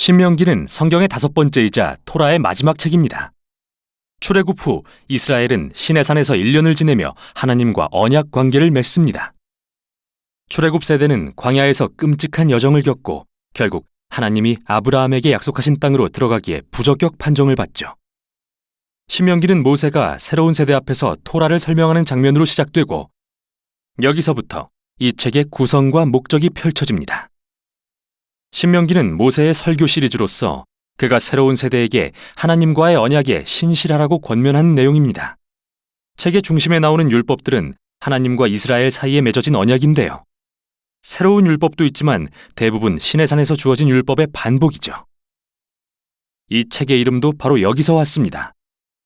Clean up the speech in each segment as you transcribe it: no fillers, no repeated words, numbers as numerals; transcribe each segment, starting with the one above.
신명기는 성경의 5번째이자 토라의 마지막 책입니다. 출애굽 후 이스라엘은 시내산에서 1년을 지내며 하나님과 언약 관계를 맺습니다. 출애굽 세대는 광야에서 끔찍한 여정을 겪고 결국 하나님이 아브라함에게 약속하신 땅으로 들어가기에 부적격 판정을 받죠. 신명기는 모세가 새로운 세대 앞에서 토라를 설명하는 장면으로 시작되고 여기서부터 이 책의 구성과 목적이 펼쳐집니다. 신명기는 모세의 설교 시리즈로서 그가 새로운 세대에게 하나님과의 언약에 신실하라고 권면하는 내용입니다. 책의 중심에 나오는 율법들은 하나님과 이스라엘 사이에 맺어진 언약인데요. 새로운 율법도 있지만 대부분 시내산에서 주어진 율법의 반복이죠. 이 책의 이름도 바로 여기서 왔습니다.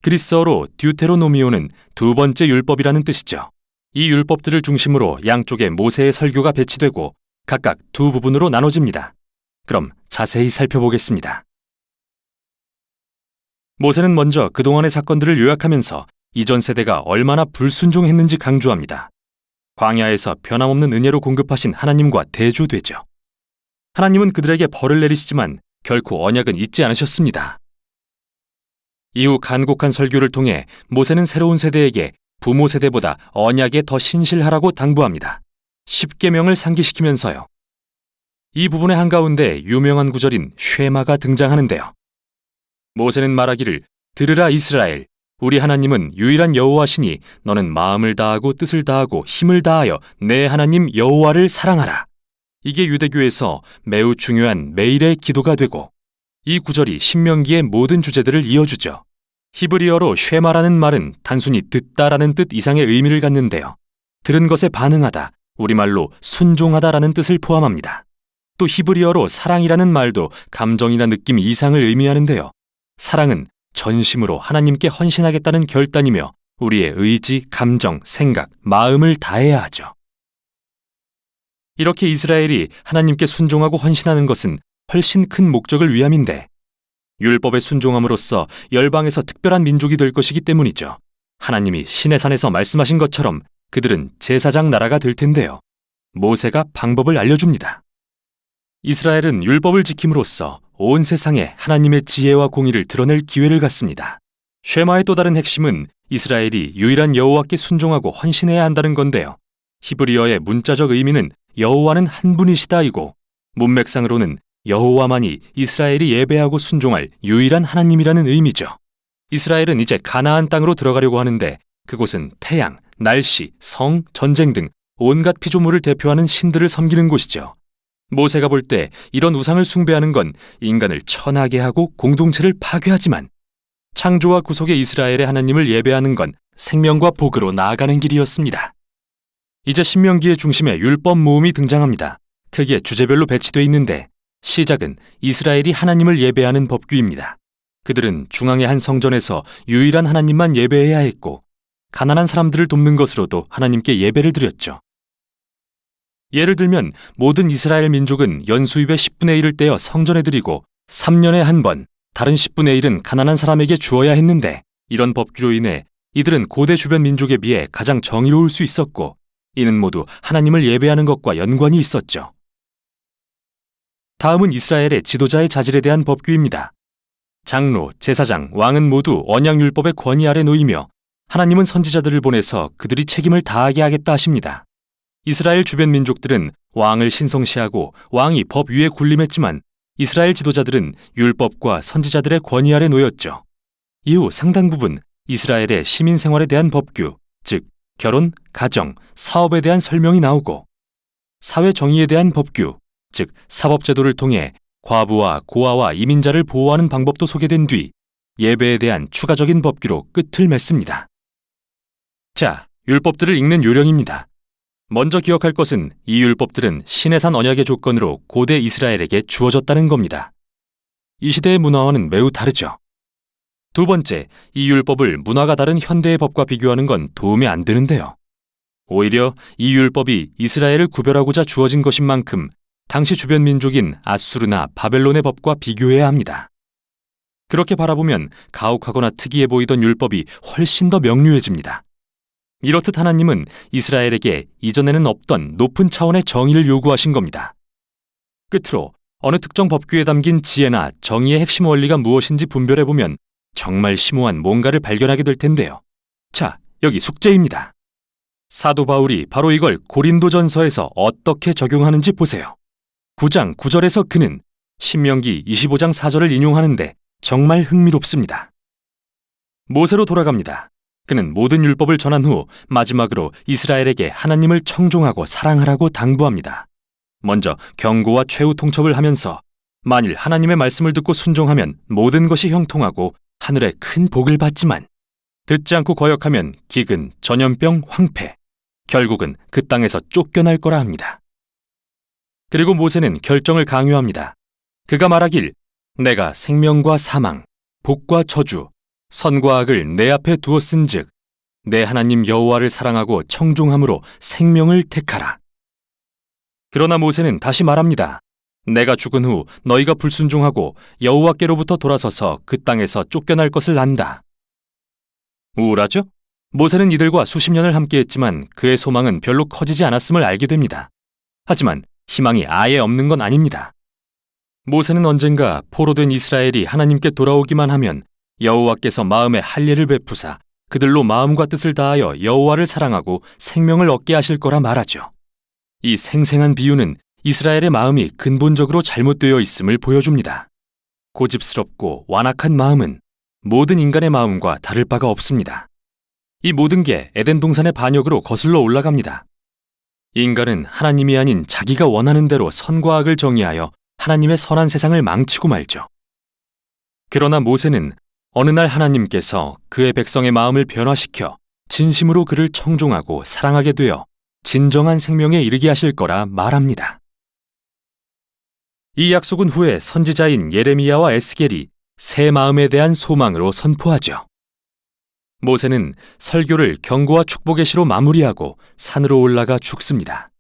그리스어로 듀테로노미오는 2번째 율법이라는 뜻이죠. 이 율법들을 중심으로 양쪽에 모세의 설교가 배치되고 각각 2부분으로 나눠집니다. 그럼 자세히 살펴보겠습니다. 모세는 먼저 그동안의 사건들을 요약하면서 이전 세대가 얼마나 불순종했는지 강조합니다. 광야에서 변함없는 은혜로 공급하신 하나님과 대조되죠. 하나님은 그들에게 벌을 내리시지만 결코 언약은 잊지 않으셨습니다. 이후 간곡한 설교를 통해 모세는 새로운 세대에게 부모 세대보다 언약에 더 신실하라고 당부합니다. 10계명을 상기시키면서요. 이 부분의 한가운데 유명한 구절인 쉐마가 등장하는데요. 모세는 말하기를 들으라 이스라엘, 우리 하나님은 유일한 여호와시니 너는 마음을 다하고 뜻을 다하고 힘을 다하여 내 하나님 여호와를 사랑하라. 이게 유대교에서 매우 중요한 매일의 기도가 되고 이 구절이 신명기의 모든 주제들을 이어주죠. 히브리어로 쉐마라는 말은 단순히 듣다라는 뜻 이상의 의미를 갖는데요. 들은 것에 반응하다, 우리말로 순종하다라는 뜻을 포함합니다. 또 히브리어로 사랑이라는 말도 감정이나 느낌 이상을 의미하는데요. 사랑은 전심으로 하나님께 헌신하겠다는 결단이며 우리의 의지, 감정, 생각, 마음을 다해야 하죠. 이렇게 이스라엘이 하나님께 순종하고 헌신하는 것은 훨씬 큰 목적을 위함인데 율법에 순종함으로써 열방에서 특별한 민족이 될 것이기 때문이죠. 하나님이 시내산에서 말씀하신 것처럼 그들은 제사장 나라가 될 텐데요. 모세가 방법을 알려줍니다. 이스라엘은 율법을 지킴으로써 온 세상에 하나님의 지혜와 공의를 드러낼 기회를 갖습니다. 쉐마의 또 다른 핵심은 이스라엘이 유일한 여호와께 순종하고 헌신해야 한다는 건데요. 히브리어의 문자적 의미는 여호와는 한 분이시다이고 문맥상으로는 여호와만이 이스라엘이 예배하고 순종할 유일한 하나님이라는 의미죠. 이스라엘은 이제 가나안 땅으로 들어가려고 하는데 그곳은 태양, 날씨, 성, 전쟁 등 온갖 피조물을 대표하는 신들을 섬기는 곳이죠. 모세가 볼 때 이런 우상을 숭배하는 건 인간을 천하게 하고 공동체를 파괴하지만 창조와 구속의 이스라엘의 하나님을 예배하는 건 생명과 복으로 나아가는 길이었습니다. 이제 신명기의 중심에 율법 모음이 등장합니다. 크게 주제별로 배치되어 있는데 시작은 이스라엘이 하나님을 예배하는 법규입니다. 그들은 중앙의 한 성전에서 유일한 하나님만 예배해야 했고 가난한 사람들을 돕는 것으로도 하나님께 예배를 드렸죠. 예를 들면 모든 이스라엘 민족은 연수입의 10분의 1을 떼어 성전에 드리고 3년에 한 번 다른 10분의 1은 가난한 사람에게 주어야 했는데 이런 법규로 인해 이들은 고대 주변 민족에 비해 가장 정의로울 수 있었고 이는 모두 하나님을 예배하는 것과 연관이 있었죠. 다음은 이스라엘의 지도자의 자질에 대한 법규입니다. 장로, 제사장, 왕은 모두 언약율법의 권위 아래 놓이며 하나님은 선지자들을 보내서 그들이 책임을 다하게 하겠다 하십니다. 이스라엘 주변 민족들은 왕을 신성시하고 왕이 법 위에 군림했지만 이스라엘 지도자들은 율법과 선지자들의 권위 아래 놓였죠. 이후 상당 부분 이스라엘의 시민 생활에 대한 법규, 즉 결혼, 가정, 사업에 대한 설명이 나오고 사회 정의에 대한 법규, 즉 사법제도를 통해 과부와 고아와 이민자를 보호하는 방법도 소개된 뒤 예배에 대한 추가적인 법규로 끝을 맺습니다. 자, 율법들을 읽는 요령입니다. 먼저 기억할 것은 이 율법들은 시내산 언약의 조건으로 고대 이스라엘에게 주어졌다는 겁니다. 이 시대의 문화와는 매우 다르죠. 두 번째, 이 율법을 문화가 다른 현대의 법과 비교하는 건 도움이 안 되는데요. 오히려 이 율법이 이스라엘을 구별하고자 주어진 것인 만큼 당시 주변 민족인 아수르나 바벨론의 법과 비교해야 합니다. 그렇게 바라보면 가혹하거나 특이해 보이던 율법이 훨씬 더 명료해집니다. 이렇듯 하나님은 이스라엘에게 이전에는 없던 높은 차원의 정의를 요구하신 겁니다. 끝으로 어느 특정 법규에 담긴 지혜나 정의의 핵심 원리가 무엇인지 분별해보면 정말 심오한 뭔가를 발견하게 될 텐데요. 자, 여기 숙제입니다. 사도 바울이 바로 이걸 고린도전서에서 어떻게 적용하는지 보세요. 9장 9절에서 그는 신명기 25장 4절을 인용하는데 정말 흥미롭습니다. 모세로 돌아갑니다. 그는 모든 율법을 전한 후 마지막으로 이스라엘에게 하나님을 청종하고 사랑하라고 당부합니다. 먼저 경고와 최후 통첩을 하면서 만일 하나님의 말씀을 듣고 순종하면 모든 것이 형통하고 하늘에 큰 복을 받지만 듣지 않고 거역하면 기근, 전염병, 황폐, 결국은 그 땅에서 쫓겨날 거라 합니다. 그리고 모세는 결정을 강요합니다. 그가 말하길 내가 생명과 사망, 복과 저주, 선과 악을 내 앞에 두었은즉 내 하나님 여호와를 사랑하고 청종함으로 생명을 택하라. 그러나 모세는 다시 말합니다. 내가 죽은 후 너희가 불순종하고 여호와께로부터 돌아서서 그 땅에서 쫓겨날 것을 안다. 우울하죠? 모세는 이들과 수십 년을 함께했지만 그의 소망은 별로 커지지 않았음을 알게 됩니다. 하지만 희망이 아예 없는 건 아닙니다. 모세는 언젠가 포로된 이스라엘이 하나님께 돌아오기만 하면 여호와께서 마음에 할례를 베푸사 그들로 마음과 뜻을 다하여 여호와를 사랑하고 생명을 얻게 하실 거라 말하죠. 이 생생한 비유는 이스라엘의 마음이 근본적으로 잘못되어 있음을 보여줍니다. 고집스럽고 완악한 마음은 모든 인간의 마음과 다를 바가 없습니다. 이 모든 게 에덴 동산의 반역으로 거슬러 올라갑니다. 인간은 하나님이 아닌 자기가 원하는 대로 선과 악을 정의하여 하나님의 선한 세상을 망치고 말죠. 그러나 모세는 어느 날 하나님께서 그의 백성의 마음을 변화시켜 진심으로 그를 청종하고 사랑하게 되어 진정한 생명에 이르게 하실 거라 말합니다. 이 약속은 후에 선지자인 예레미야와 에스겔이 새 마음에 대한 소망으로 선포하죠. 모세는 설교를 경고와 축복의 시로 마무리하고 산으로 올라가 죽습니다.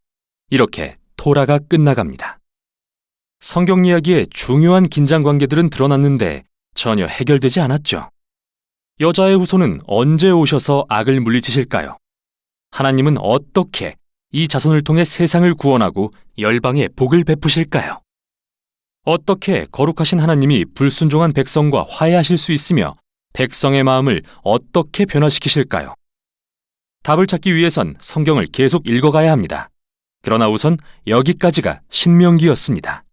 이렇게 토라가 끝나갑니다. 성경 이야기의 중요한 긴장 관계들은 드러났는데 전혀 해결되지 않았죠. 여자의 후손은 언제 오셔서 악을 물리치실까요? 하나님은 어떻게 이 자손을 통해 세상을 구원하고 열방에 복을 베푸실까요? 어떻게 거룩하신 하나님이 불순종한 백성과 화해하실 수 있으며 백성의 마음을 어떻게 변화시키실까요? 답을 찾기 위해선 성경을 계속 읽어가야 합니다. 그러나 우선 여기까지가 신명기였습니다.